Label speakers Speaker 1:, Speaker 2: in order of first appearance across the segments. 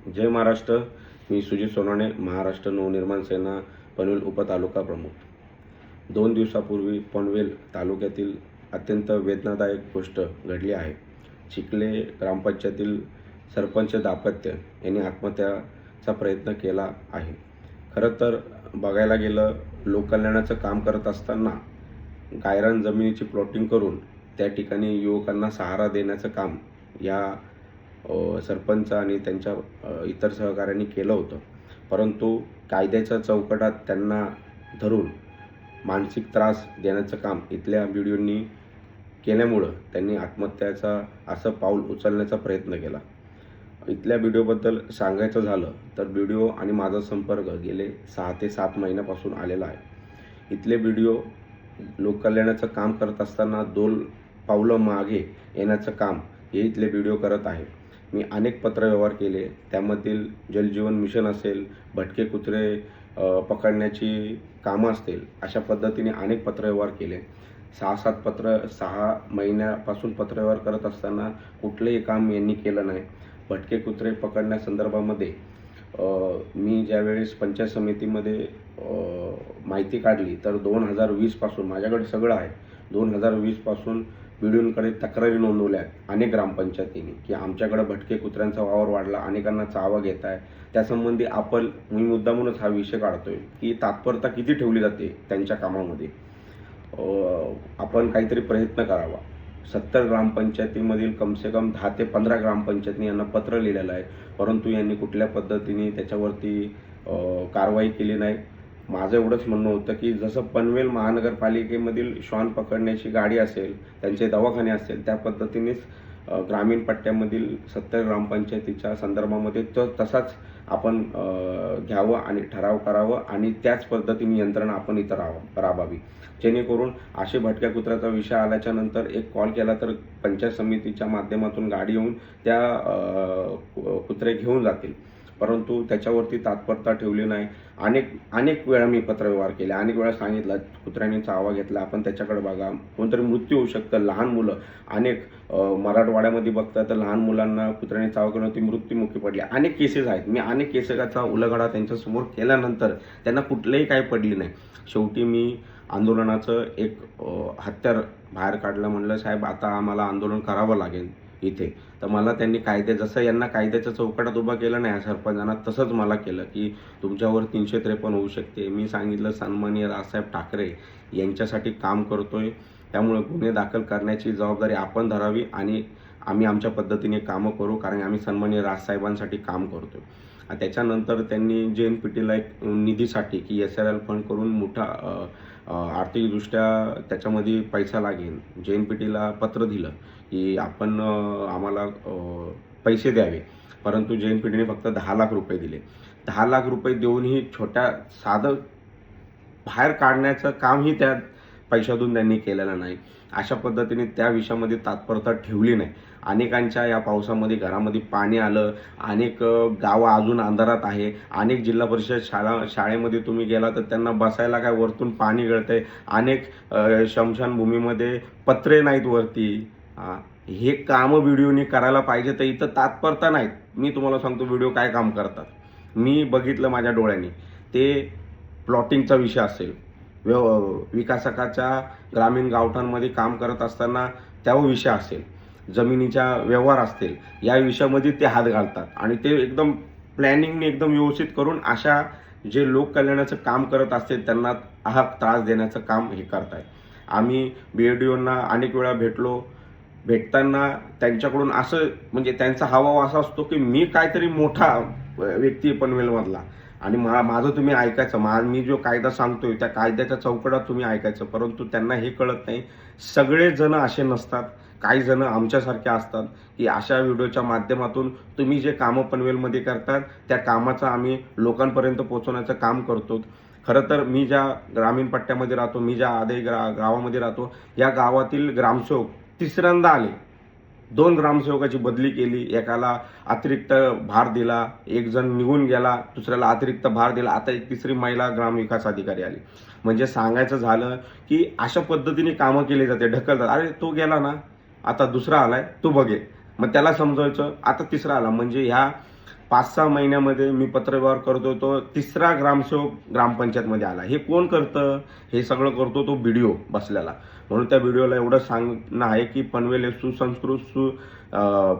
Speaker 1: जय महाराष्ट्र. मी सुजित सोनाणे, महाराष्ट्र नवनिर्माण सेना पनवेल उपतालुका प्रमुख. 2 दिवसापूर्वी पनवेल तालुक्यातील अत्यंत वेदनादायक गोष्ट घडली आहे. चिखले ग्रामपंचायतीतील सरपंच दाम्पत्य यांनी आत्महत्याचा प्रयत्न केला आहे. खरं तर बघायला गेलं, लोककल्याणाचं काम करत असताना गायरान जमिनीची प्लॉटिंग करून त्या ठिकाणी युवकांना सहारा देण्याचं काम या सरपंच आणि त्यांच्या इतर सहकाऱ्यांनी केलं होतं. परंतु कायद्याच्या चौकटात त्यांना धरून मानसिक त्रास देण्याचं काम इथल्या व्हिडिओंनी केल्यामुळं त्यांनी आत्महत्याचा असं पाऊल उचलण्याचा प्रयत्न केला. इथल्या व्हिडिओबद्दल सांगायचं झालं तर व्हिडिओ आणि माझा संपर्क गेले 6 ते 7 महिन्यापासून आलेला आहे. इथले व्हिडिओ लोककल्याणाचं काम करत असताना 2 पावलं मागे येण्याचं काम हे इथले व्हिडिओ करत आहे. मी अनेक पत्रव्यवहार केले, त्यामधील जलजीवन मिशन असेल, भटके कुत्रे पकडण्याची कामं असतील, अशा पद्धतीने अनेक पत्रव्यवहार केले. 6 महिन्यापासून पत्रव्यवहार करत असताना कुठलंही काम यांनी केलं नाही. भटके कुत्रे पकडण्यासंदर्भामध्ये मी ज्यावेळेस पंचायत समितीमध्ये माहिती काढली तर 2020 पासून माझ्याकडे सगळं आहे. 2020 पासून व्हिडिओंकडे तक्रारी नोंदवल्या अनेक ग्रामपंचायतींनी की आमच्याकडे भटके कुत्र्यांचा वावर वाढला, अनेकांना चावा घेत आहे. त्यासंबंधी मी मुद्दामूनच हा विषय काढतोय की तात्परता किती ठेवली जाते त्यांच्या कामामध्ये. आपण काहीतरी प्रयत्न करावा. 70 ग्रामपंचायतीमधील कमसे कम 10 ते 15 ग्रामपंचायतींनी यांना पत्र लिहिलेलं आहे, परंतु यांनी कुठल्या पद्धतीने त्याच्यावरती कारवाई केली नाही. माझं एवढंच म्हणणं होतं की जसं पनवेल महानगरपालिकेमधील श्वान पकडण्याची गाडी असेल, त्यांचे दवाखाने असेल, त्या पद्धतीनेच ग्रामीण पट्ट्यामधील 70 ग्रामपंचायतीच्या संदर्भामध्ये तसाच आपण घ्यावं आणि ठराव करावं आणि त्याच पद्धतीने यंत्रणा आपण इथं राबावी, जेणेकरून असे भटक्या कुत्र्याचा विषय आल्याच्या नंतर एक कॉल केला तर पंचायत समितीच्या माध्यमातून गाडी येऊन त्या कुत्रे घेऊन जातील. परंतु त्याच्यावरती तात्परता ठेवली नाही. अनेक वेळा मी पत्रव्यवहार केले, अनेक वेळा सांगितलं कुत्र्याने चावा घेतला, आपण त्याच्याकडे बघा, कोणतरी मृत्यू होऊ शकतं. लहान मुलं मराठवाड्यामध्ये बघता तर लहान मुलांना कुत्र्याने चावा करून ती मृत्युमुखी पडली. अनेक केसेस आहेत. मी अनेक केसेसचा उलगडा त्यांच्यासमोर केल्यानंतर त्यांना कुठलंही काही पडली नाही. शेवटी मी आंदोलनाचं एक हत्यार बाहेर काढलं. म्हणलं, साहेब आता आम्हाला आंदोलन करावं लागेल इथे. तर मला त्यांनी जसं यांना कायद्याच्या चौकटात उभा केलं नाही सरपंचांना, तसंच मला केलं की तुमच्यावर 353 होऊ शकते. मी सांगितलं, सन्माननीय राजसाहेब ठाकरे यांच्यासाठी काम करतोय, त्यामुळे गुन्हे दाखल करण्याची जबाबदारी आपण धरावी आणि आम्ही आमच्या पद्धतीने कामं करू, कारण आम्ही सन्माननीय राजसाहेबांसाठी काम करतोय. त्याच्यानंतर त्यांनी JNPTला एक निधीसाठी की SRL फंड करून मोठा आर्थिकदृष्ट्या त्याच्यामध्ये पैसा लागेल. JNPTला पत्र दिलं की आपण आम्हाला पैसे द्यावे, परंतु JNPTने फक्त 10 लाख रुपये दिले. 10 लाख रुपये देऊनही साधं बाहेर काढण्याचं कामही त्या पैशातून त्यांनी केलेलं नाही. अशा पद्धतीने त्या विषयामध्ये तात्परता ठेवली नाही. अनेकांच्या या पावसामध्ये घरामध्ये पाणी आलं, अनेक गावं अजून अंधारात आहे. अनेक जिल्हा परिषद शाळेमध्ये तुम्ही गेला तर त्यांना बसायला काय वरतून पाणी गळतंय. अनेक स्मशानभूमीमध्ये पत्रे नाहीत वरती. हे कामं व्हिडिओनी करायला पाहिजे, तर इथं तात्परता नाहीत. मी तुम्हाला सांगतो व्हिडिओ काय काम करतात. मी बघितलं माझ्या डोळ्यांनी. ते प्लॉटिंगचा विषय असेल, विकासकाच्या ग्रामीण गावठांमध्ये काम करत असताना त्या विषय असेल, जमिनीच्या व्यवहार असतील, या विषयामध्ये ते हात घालतात आणि ते एकदम प्लॅनिंगने एकदम व्यवस्थित करून अशा जे लोककल्याणाचं काम करत असतील त्यांना त्रास देण्याचं काम हे करतायत. आम्ही BDOंना अनेक वेळा भेटताना त्यांच्याकडून असं म्हणजे त्यांचा हावभाव असा असतो की मी काहीतरी मोठा व्यक्ती पनवेलमधला आणि माझं तुम्ही ऐकायचं. मी जो कायदा सांगतोय त्या कायद्याच्या चौकटात तुम्ही ऐकायचं. परंतु त्यांना हे कळत नाही. सगळेजण असे नसतात. काही जण आमच्यासारखे असतात की अशा व्हिडिओच्या माध्यमातून तुम्ही जे कामं पनवेलमध्ये करतात त्या कामाचं आम्ही लोकांपर्यंत पोहोचवण्याचं काम करतो. खरं तर मी ज्या ग्रामीण पट्ट्यामध्ये राहतो, मी ज्या गावामध्ये राहतो, या गावातील ग्रामसेवक 3ऱ्यांदा आले. 2 ग्रामसेवकाची बदली केली. एकाला अतिरिक्त भार दिला, एक जण निघून गेला, दुसऱ्याला अतिरिक्त भार दिला. आता एक 3री महिला ग्रामविकास अधिकारी आली. म्हणजे सांगायचं झालं की अशा पद्धतीने कामं केली जाते, ढकलतात. अरे तो गेला ना, आता दुसरा आलाय, तो बघे. मग त्याला समजायचं, आता तिसरा आला. म्हणजे ह्या 5-6 महिन्यामध्ये मी पत्रव्यवहार करतो तो तिसरा ग्रामसेवक ग्रामपंचायतमध्ये आला. हे कोण करतं? हे सगळं करतो तो व्हिडिओ बसलेला. म्हणून त्या व्हिडिओला एवढं सांगणं आहे की पनवेल हे सुसंस्कृत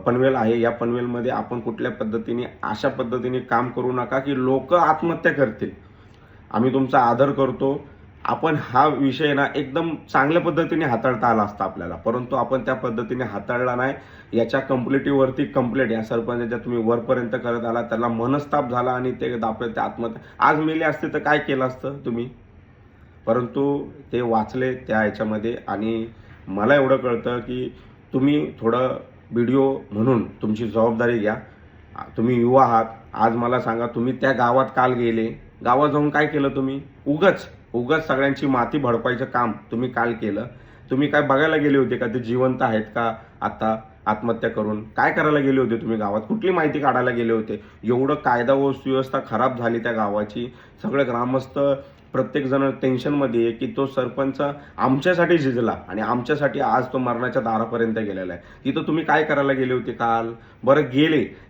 Speaker 1: पनवेल आहे. या पनवेलमध्ये आपण कुठल्या पद्धतीने अशा पद्धतीने काम करू नका की लोक आत्महत्या करतील. आम्ही तुमचा आदर करतो. आपण हा विषय ना एकदम चांगल्या पद्धतीने हाताळता आला असता आपल्याला, परंतु आपण त्या पद्धतीने हाताळला नाही. याच्या कंप्लेंटीवरती कंप्लेंट या सरपंचाच्या तुम्ही वरपर्यंत करत आला, त्याला मनस्ताप झाला आणि ते दापले आत्महत्या. आज मेले असते तर काय केलं असतं तुम्ही? परंतु ते वाचले त्या ह्याच्यामध्ये. आणि मला एवढं कळतं की तुम्ही थोडं व्हिडिओ म्हणून तुमची जबाबदारी घ्या. तुम्ही युवा आहात. आज मला सांगा, तुम्ही त्या गावात काल गेले, गावात जाऊन काय केलं तुम्ही? उगाच सगळ्यांची माती भडपायचं काम तुम्ही काल केलं. तुम्ही काय बघायला गेले होते का ते जिवंत आहेत का आता आत्महत्या करून? काय करायला गेले होते तुम्ही गावात? कुठली माहिती काढायला गेले होते? एवढं कायदा व सुव्यवस्था खराब झाली त्या गावाची. सगळे ग्रामस्थ प्रत्येक जण टेन्शनमध्ये आहे की तो सरपंच आमच्यासाठी झिजला आणि आमच्यासाठी आज तो मरणाच्या दारापर्यंत गेलेला आहे. तिथं तुम्ही काय करायला गेले होते काल? बरं,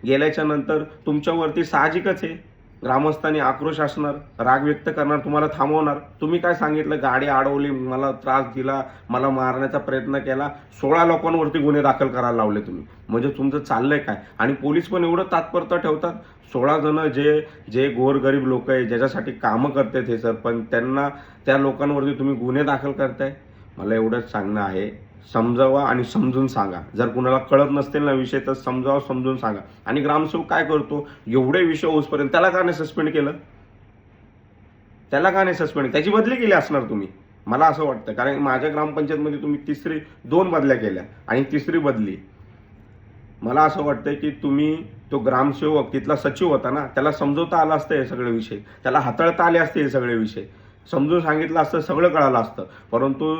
Speaker 1: गेल्याच्या नंतर तुमच्यावरती साहजिकच आहे, ग्रामस्थांनी आक्रोश असणार, राग व्यक्त करणार, तुम्हाला थांबवणार. तुम्ही काय सांगितलं? गाडी अडवली, मला त्रास दिला, मला मारण्याचा प्रयत्न केला, 16 लोकांवरती गुन्हे दाखल करायला लावले तुम्ही. म्हणजे तुमचं चाललंय काय? आणि पोलीस पण एवढं तात्पर्य ठेवतात. 16 जण जे गोरगरीब लोक आहे, ज्याच्यासाठी कामं करतात हे सरपंच, त्या लोकांवरती तुम्ही गुन्हे दाखल करताय. मला एवढंच सांगणं आहे, समजावा आणि समजून सांगा. जर कुणाला कळत नसतील ना विषय तर समजावं, समजून सांगा. आणि ग्रामसेवक काय करतो? एवढे विषय होऊसपर्यंत त्याला का नाही सस्पेंड केलं? त्याची बदली केली असणार तुम्ही, मला असं वाटतं. कारण माझ्या ग्रामपंचायतमध्ये तुम्ही 2 बदल्या केल्या आणि 3री बदली. मला असं वाटतं की तुम्ही तो ग्रामसेवक तिथला सचिव होता ना, त्याला समजवता आलं असतं हे सगळे विषय, त्याला हाताळता आले असते हे सगळे विषय, समजून सांगितलं असतं, सगळं कळालं असतं. परंतु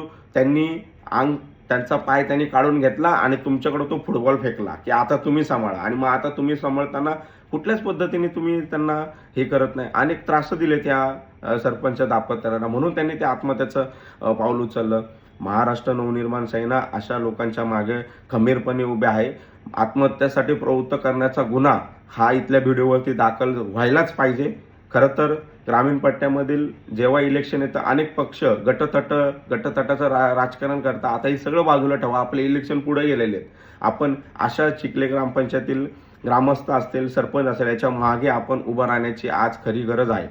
Speaker 1: त्यांचा पाय त्यांनी काढून घेतला आणि तुमच्याकडे तो फुटबॉल फेकला की आता तुम्ही सांभाळा. आणि मग आता तुम्ही सांभाळताना कुठल्याच पद्धतीने तुम्ही त्यांना हे करत नाही. अनेक त्रास दिले त्या सरपंच दाम्पत्याला, म्हणून त्यांनी ते आत्महत्याचं पाऊल उचललं. महाराष्ट्र नवनिर्माण सेना अशा लोकांच्या मागे खंबीरपणे उभे आहे. आत्महत्यासाठी प्रवृत्त करण्याचा गुन्हा हा इथल्या व्हिडिओवरती दाखल व्हायलाच पाहिजे. खरं तर ग्रामीण पट्ट्यामधील जेव्हा इलेक्शन येतं, अनेक पक्ष गटतटाचं राजकारण करतात. आता हे सगळं बाजूला ठेवा, आपले इलेक्शन पुढे गेलेले आहेत. आपण अशा चिखले ग्रामपंचायतील ग्रामस्थ असतील, सरपंच असेल, याच्या मागे आपण उभं राहण्याची आज खरी गरज आहे.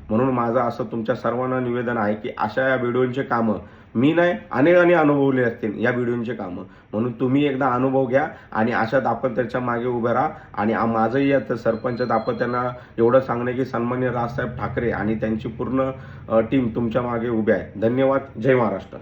Speaker 1: म्हणून माझं असं तुमच्या सर्वांना निवेदन आहे की अशा या व्हिडिओंचे कामं मी नाही, अनेकांनी अनुभवले असतील या व्हिडिओंचे कामं. म्हणून तुम्ही एकदा अनुभव घ्या आणि अशा दाम्पत्याच्या मागे उभे राहा. आणि माझंही या सरपंच दाम्पत्यांना एवढं सांगणं की सन्माननीय राजसाहेब ठाकरे आणि त्यांची पूर्ण टीम तुमच्या मागे उभी आहे. धन्यवाद. जय महाराष्ट्र.